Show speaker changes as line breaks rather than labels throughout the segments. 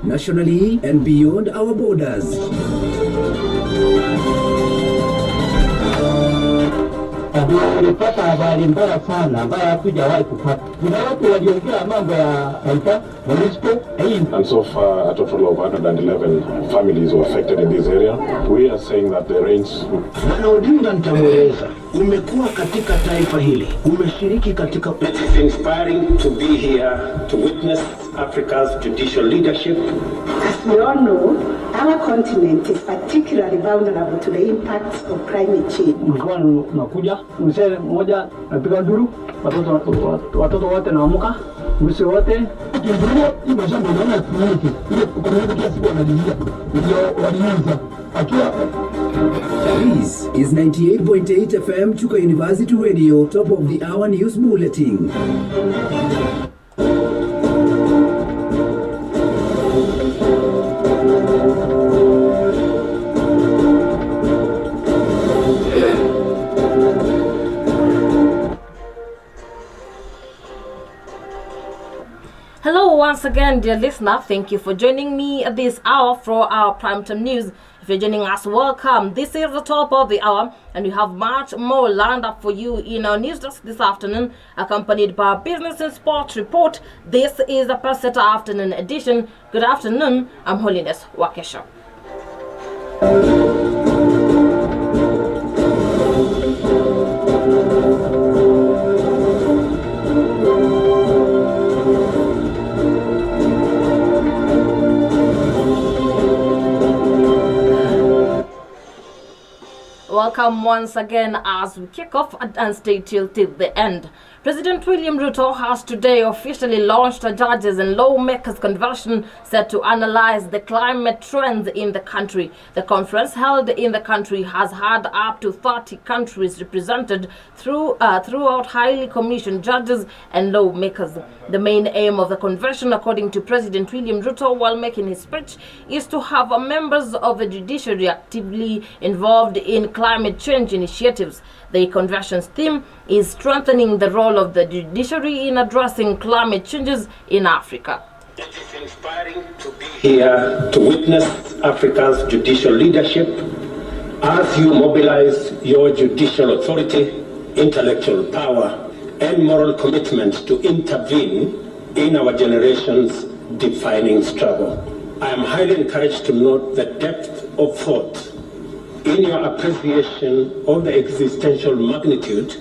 nationally and beyond our borders.
Tulipata habari mbaya sana ambayo hatujawahi kupata. Kuna watu waliongea mambo ya MONUSCO.
And so far, a total of 111 families were affected in this area. We are saying that the rains...
Bwana Odinga nitamueleza, umekuwa katika taifa hili, umeshiriki katika...
It is inspiring to be here to witness Africa's judicial leadership.
As we all know, our continent is particularly vulnerable to the impacts of climate change.
Mkoa unakuja, mzee mmoja napiga nduru, watoto wote naamka, mzee wote ndio imeshamba na community. Ile community kiasi kwa ndio walianza.
This is 98.8 FM Chuka University Radio, top of the hour news bulletin.
Hello once again, dear listener. Thank you for joining me at this hour for our primetime news. If you're joining us, welcome. This is the top of the hour, and we have much more lined up for you in our news desk this afternoon, accompanied by our business and sports report. This is the Paseta Afternoon edition. Good afternoon. I'm Holiness Wakesha. Welcome once again as we kick off and stay till the end. President William Ruto has today officially launched a judges and lawmakers convention set to analyze the climate trends in the country. The conference held in the country has had up to 30 countries represented throughout highly commissioned judges and lawmakers. The main aim of the convention, according to President William Ruto while making his speech, is to have members of the judiciary actively involved in climate change initiatives. The convention's theme is strengthening the role of the judiciary in addressing climate changes in Africa.
It is inspiring to be here to witness Africa's judicial leadership as you mobilize your judicial authority, intellectual power, and moral commitment to intervene in our generation's defining struggle. I am highly encouraged to note the depth of thought in your appreciation of the existential magnitude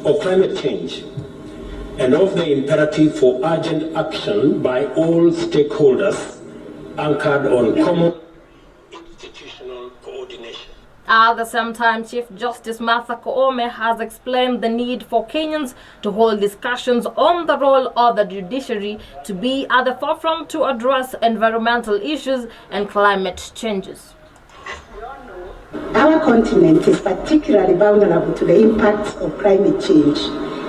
of climate change and of the imperative for urgent action by all stakeholders anchored on common institutional coordination.
At the same time, Chief Justice Martha Koome has explained the need for Kenyans to hold discussions on the role of the judiciary to be at the forefront to address environmental issues and climate changes.
Our continent is particularly vulnerable to the impacts of climate change.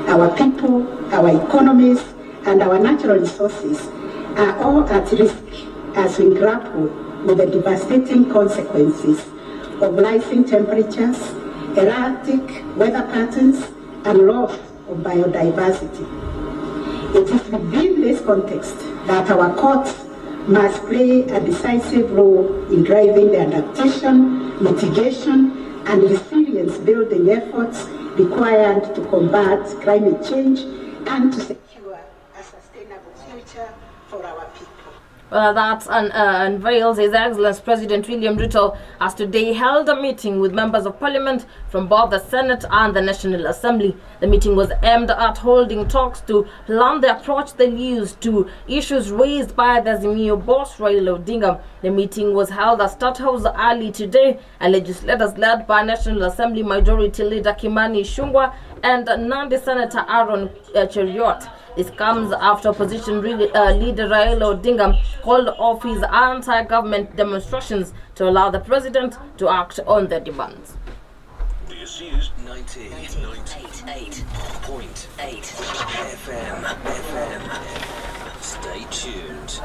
Our people, our economies, and our natural resources are all at risk as we grapple with the devastating consequences of rising temperatures, erratic weather patterns, and loss of biodiversity. It is within this context that our courts must play a decisive role in driving the adaptation, mitigation, and resilience building efforts required to combat climate change and to secure a sustainable future for our people.
That unveils His Excellency President William Ruto has today held a meeting with members of parliament from both the Senate and the National Assembly. The meeting was aimed at holding talks to plan the approach they'll use to issues raised by the Azimio boss Raila Odinga. The meeting was held at State House early today, and legislators led by National Assembly Majority Leader Kimani Ichung'wah and Nandi Senator Aaron Cheruiyot. This comes after opposition leader Raila Odinga called off his anti-government demonstrations to allow the president to act on their demands.
This is 98.8 FM. Stay tuned.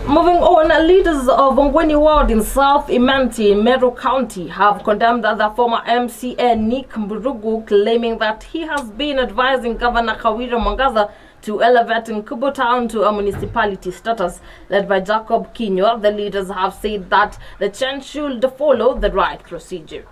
Moving on, leaders of Ongweni Ward in South Imenti, Meru County, have condemned the former MCA Nick Mburugu, claiming that he has been advising Governor Kawira Mwangaza to elevating Kubo Town to a municipality status. Led by Jacob Kinyua, the leaders have said that the change should follow the right procedure.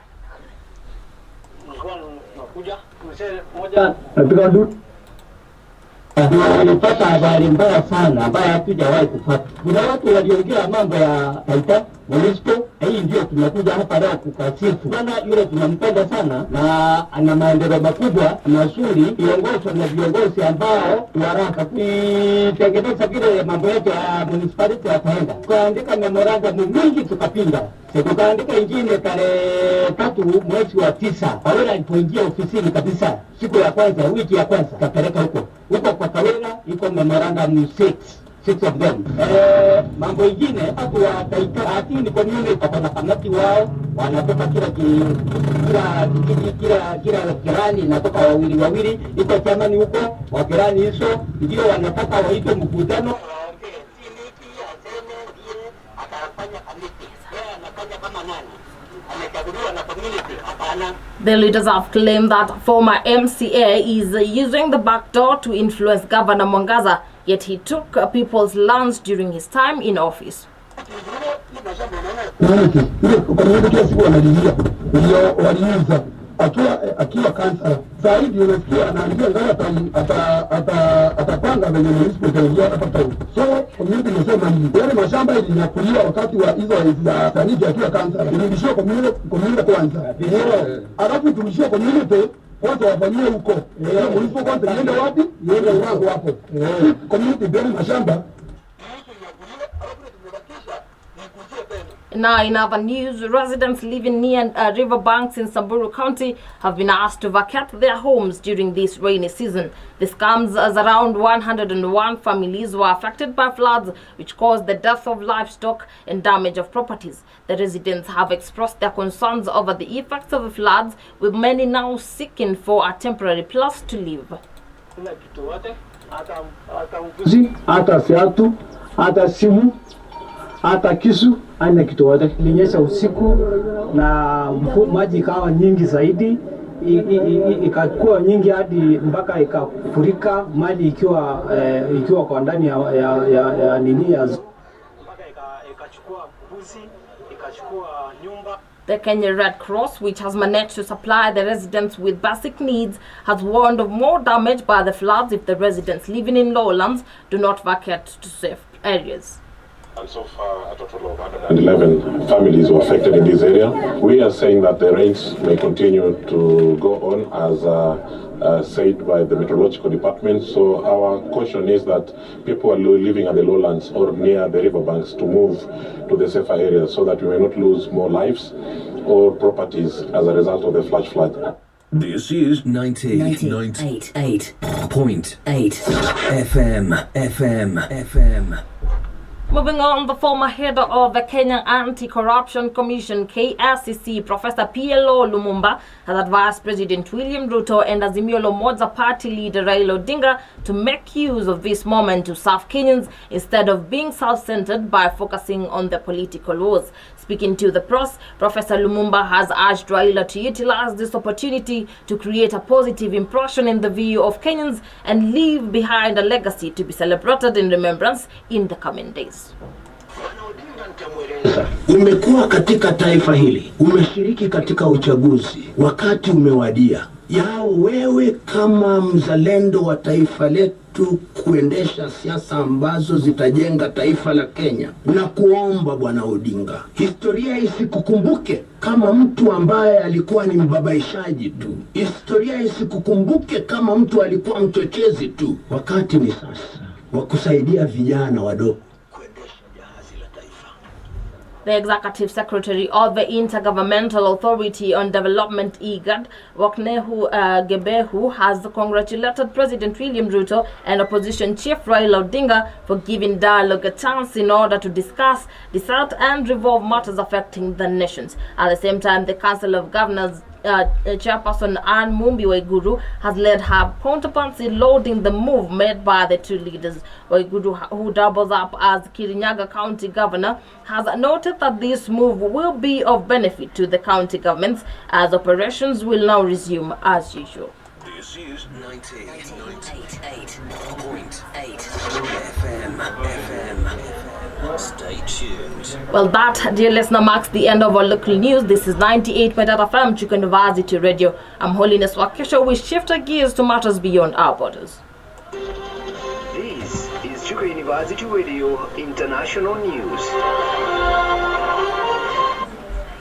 Nilipata habari mbaya sana ambayo hatujawahi kupata. Kuna watu waliongea mambo ya Taita Municipal. Hii ndio tunakuja hapa leo kukasifu. Bwana yule tunampenda sana na ana maendeleo makubwa mazuri, viongozi na viongozi ambao waraka kuitengeneza vile mambo yetu ya municipality yataenda. Tukaandika memorandum mingi tukapinga. Tukaandika ingine tarehe 3 mwezi wa 9. Wale alipoingia ofisini kabisa siku ya kwanza, wiki ya kwanza kapeleka huko kwa Kawela, iko memorandum 6 of them. Mambo ingine watu wa Taita ni community kwa kamati wao wanatoka kila kirani natoka wawili iko chamani huko wa kirani hizo ndio wanataka waite mkutano.
The leaders have claimed that former MCA is using the back door to influence Governor Mwangaza, yet he took people's lands during his time in office.
Akiwa kansa zaidi unasikia anaambia ngara atapanga venye municipal itaingia hapa town. So community inasema ni yale mashamba ilinyakuliwa wakati wa hizo za sanidi akiwa kansa. Ilishia community kwanza. Alafu tulishia community watu wafanyie huko. Municipal kwanza iende wapi? Iende urango hapo. Community ndio mashamba.
Now, in other news, residents living near riverbanks in Samburu County have been asked to vacate their homes during this rainy season. This comes as around 101 families were affected by floods, which caused the death of livestock and damage of properties. The residents have expressed their concerns over the effects of the floods, with many now seeking for a temporary place to live.
Hata siatu, hata simu, hata kisu, aina kitu wote. Ilinyesha usiku na maji ikawa nyingi zaidi, ikakuwa nyingi hadi mpaka ikafurika, maji ikiwa kwa ndani ya nini ya mpaka ikachukua mbuzi, ikachukua nyumba.
The Kenya Red Cross, which has managed to supply the residents with basic needs, has warned of more damage by the floods if the residents living in lowlands do not vacate to safe areas.
And so far, a total of 111 families were affected in this area. We are saying that the rains may continue to go on as said by the meteorological department. So our caution is that people are living at the lowlands or near the riverbanks to move to the safer areas so that we may not lose more lives or properties as a result of the flash flood.
This is 98.8 FM.
Moving on, the former head of the Kenya Anti-Corruption Commission, KICC, Professor PLO Lumumba, has advised President William Ruto and Azimio la Umoja party leader Raila Odinga to make use of this moment to serve Kenyans instead of being self-centered by focusing on the political wars. Speaking to the press, Professor Lumumba has urged Raila to utilize this opportunity to create a positive impression in the view of Kenyans and leave behind a legacy to be celebrated in remembrance in the coming days.
Umekuwa katika taifa hili, umeshiriki katika uchaguzi, wakati umewadia yao wewe kama mzalendo wa taifa letu kuendesha siasa ambazo zitajenga taifa la Kenya. Na kuomba Bwana Odinga, historia isikukumbuke kama mtu ambaye alikuwa ni mbabaishaji tu. Historia isikukumbuke kama mtu alikuwa mchochezi tu. Wakati ni sasa wa kusaidia vijana wadogo.
The Executive Secretary of the Intergovernmental Authority on Development, IGAD, Waknehu Gebehu, has congratulated President William Ruto and Opposition Chief Raila Odinga for giving dialogue a chance in order to discuss, decide and resolve matters affecting the nations. At the same time, the Council of Governors Chairperson Anne Mumbi Waiguru has led her counterparts in lauding the move made by the two leaders. Waiguru, who doubles up as Kirinyaga County Governor, has noted that this move will be of benefit to the county governments as operations will now resume as usual.
This is 98.8 FM. Stay tuned.
Well, that, dear listener, marks the end of our local news. This is 98.8 FM, Chuka University Radio. I'm Holiness Wakesho. We shift our gears to matters beyond our borders.
This is Chuka University Radio International News.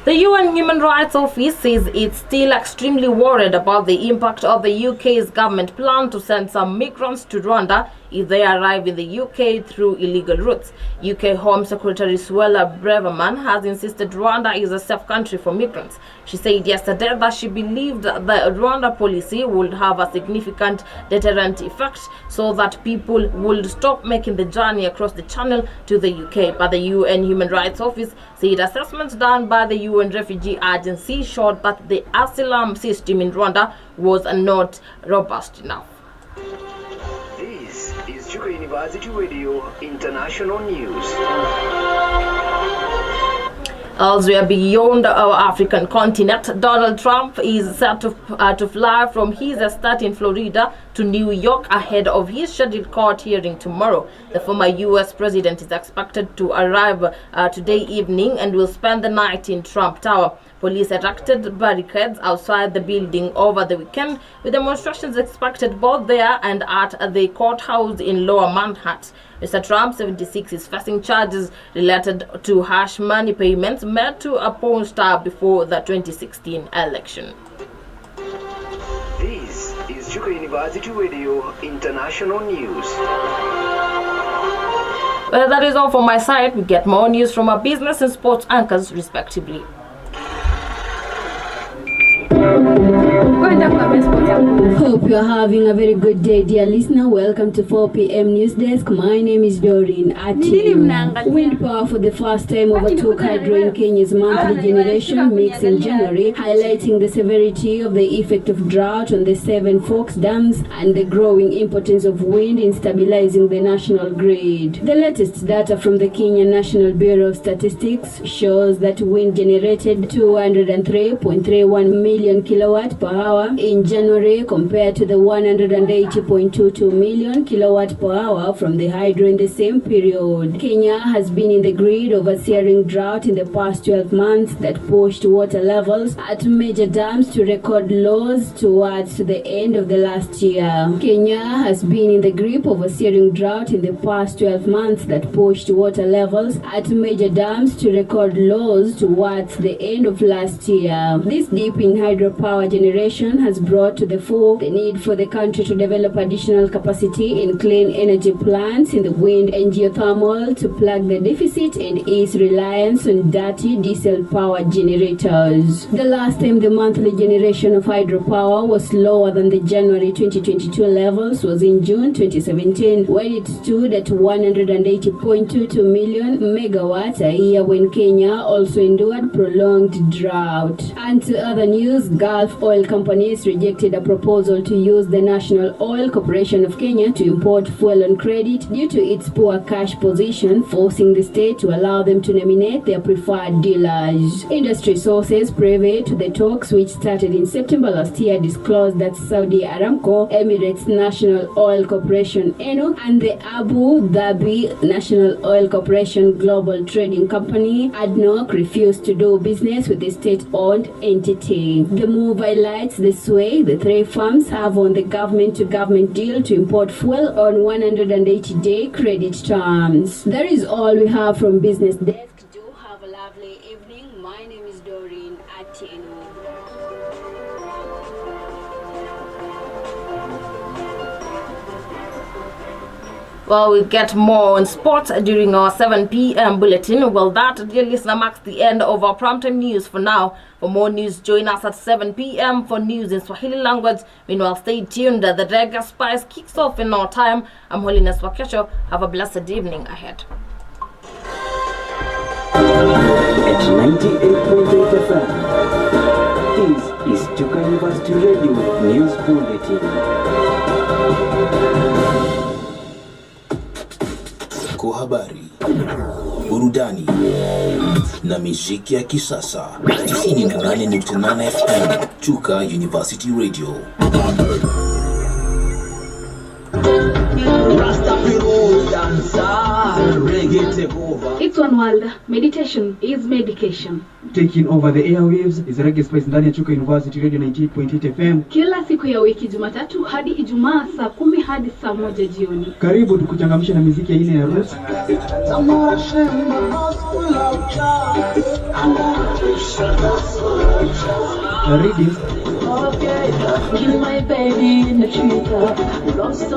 The UN Human Rights Office says it's still extremely worried about the impact of the UK's government plan to send some migrants to Rwanda if they arrive in the UK through illegal routes. UK Home Secretary Suella Braverman has insisted Rwanda is a safe country for migrants. She said yesterday that she believed the Rwanda policy would have a significant deterrent effect so that people would stop making the journey across the channel to the UK. But the UN Human Rights Office said assessments done by the UN Refugee Agency showed that the asylum system in Rwanda was not robust enough.
This is Chuka University Radio International News.
Elsewhere beyond our African continent, Donald Trump is set to fly from his estate in Florida to New York ahead of his scheduled court hearing tomorrow. The former U.S. president is expected to arrive today evening and will spend the night in Trump Tower. Police erected barricades outside the building over the weekend, with demonstrations expected both there and at the courthouse in Lower Manhattan. Mr. Trump, 76, is facing charges related to harsh money payments made to a porn star before the 2016 election.
This is Chuka University Radio International News.
Well, that is all from my side. We get more news from our business and sports anchors, respectively.
Hope you're having a very good day, dear listener. Welcome to 4 p.m. News Desk. My name is Doreen Ati. Wind power for the first time overtook hydro in Kenya's monthly generation mix in January, highlighting the severity of the effect of drought on the 7 Forks dams and the growing importance of wind in stabilizing the national grid. The latest data from the Kenya National Bureau of Statistics shows that wind generated 203.31 million kilowatt per hour in January compared to the 180.22 million kilowatt per hour from the hydro in the same period. Kenya has been in the grid of a searing drought in the past 12 months that pushed water levels at major dams to record lows towards the end of the last year. Kenya has been in the grip of a searing drought in the past 12 months that pushed water levels at major dams to record lows towards the end of last year. This dip in hydropower generation has brought to the fore the need for the country to develop additional capacity in clean energy plants in the wind and geothermal to plug the deficit and ease reliance on dirty diesel power generators. The last time the monthly generation of hydropower was lower than the January 2022 levels was in June 2017, when it stood at 180.22 million megawatts a year, when Kenya also endured prolonged drought. And to other news, Gulf oil companies rejected a proposal to use the National Oil Corporation of Kenya to import fuel on credit due to its poor cash position, forcing the state to allow them to nominate their preferred dealers. Industry sources privy to the talks, which started in September last year, disclosed that Saudi Aramco, Emirates National Oil Corporation (ENO), and the Abu Dhabi National Oil Corporation Global Trading Company (ADNOC) refused to do business with the state-owned entity. The move highlights the sway the three firms have on the government-to-government deal to import fuel on 180-day credit terms. That is all we have from Business Desk. Do have a lovely evening. My name is Doreen Atieno.
Well, we'll get more on sports during our 7 p.m. bulletin. Well, that, dear listener, marks the end of our primetime news for now. For more news, join us at 7 p.m. for news in Swahili language. Meanwhile, stay tuned. The Reggae Spice kicks off in no time. I'm Holiness Wakesho. Have a blessed evening ahead.
At 98.8 FM, this is Chuka University Radio News Bulletin.
Kwa habari, burudani na muziki ya kisasa. 98.8 FM. Chuka University Radio.
It's one world. Meditation is medication.
Taking over the airwaves is Reggae Spice ndani ya Chuka University Radio 98.8 FM.
Kila siku ya wiki Jumatatu hadi Ijumaa saa 10 hadi saa 1 jioni.
Karibu tukuchangamsha na muziki aina ya roots. Reading.
Kill my baby in the tree top.